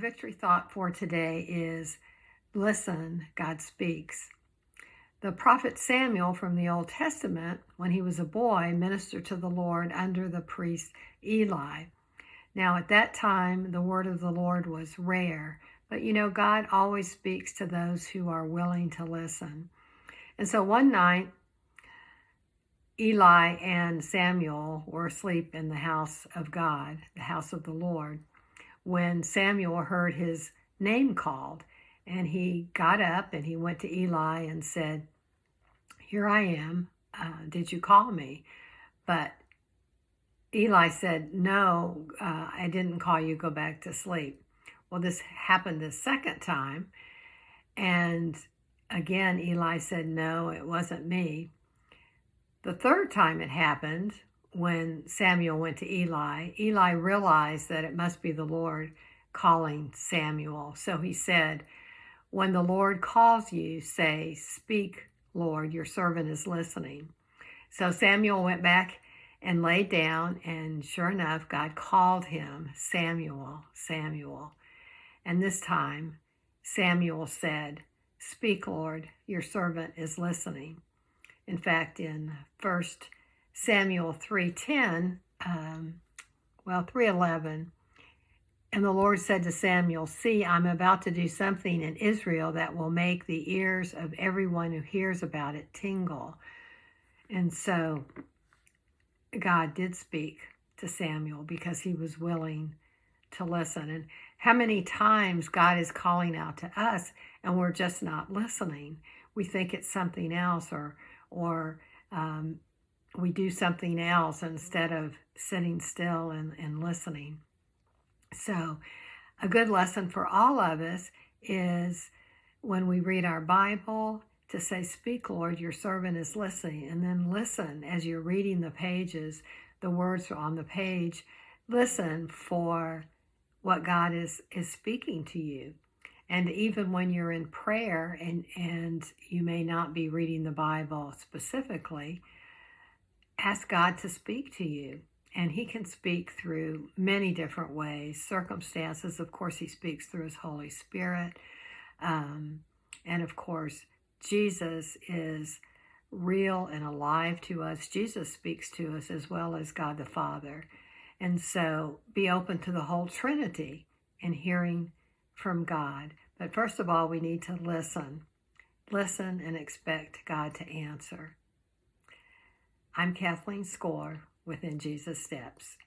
victory thought for today is listen, God speaks. The prophet Samuel from the Old Testament, when he was a boy, ministered to the Lord under the priest Eli. Now, at that time, the word of the Lord was rare, but God always speaks to those who are willing to listen. And so one night, Eli and Samuel were asleep in the house of God, the house of the Lord, when Samuel heard his name called. And he got up and he went to Eli and said, "Here I am. Did you call me?" But Eli said, "No, I didn't call you. Go back to sleep." Well, this happened the second time. And again, Eli said, "No, it wasn't me." The third time it happened, when Samuel went to Eli, Eli realized that it must be the Lord calling Samuel. So he said, "When the Lord calls you, say, 'Speak, Lord, your servant is listening.'" So Samuel went back and laid down, and sure enough, God called him, "Samuel, Samuel." And this time, Samuel said, "Speak, Lord, your servant is listening." In fact, in 1 Samuel 3:10, 3:11, and the Lord said to Samuel, "See, I'm about to do something in Israel that will make the ears of everyone who hears about it tingle." And so God did speak to Samuel because he was willing to listen. And how many times God is calling out to us and we're just not listening? We think it's something else, or we do something else instead of sitting still and listening. So a good lesson for all of us is when we read our Bible to say, "Speak, Lord, your servant is listening." And then listen as you're reading the pages, the words on the page. Listen for what God is speaking to you. And even when you're in prayer and you may not be reading the Bible specifically, ask God to speak to you. And he can speak through many different ways. Circumstances, of course, he speaks through his Holy Spirit. And of course, Jesus is real and alive to us. Jesus speaks to us as well as God the Father. And so be open to the whole Trinity and hearing from God. But first of all, we need to listen. Listen and expect God to answer. I'm Kathleen Score with In Jesus Steps.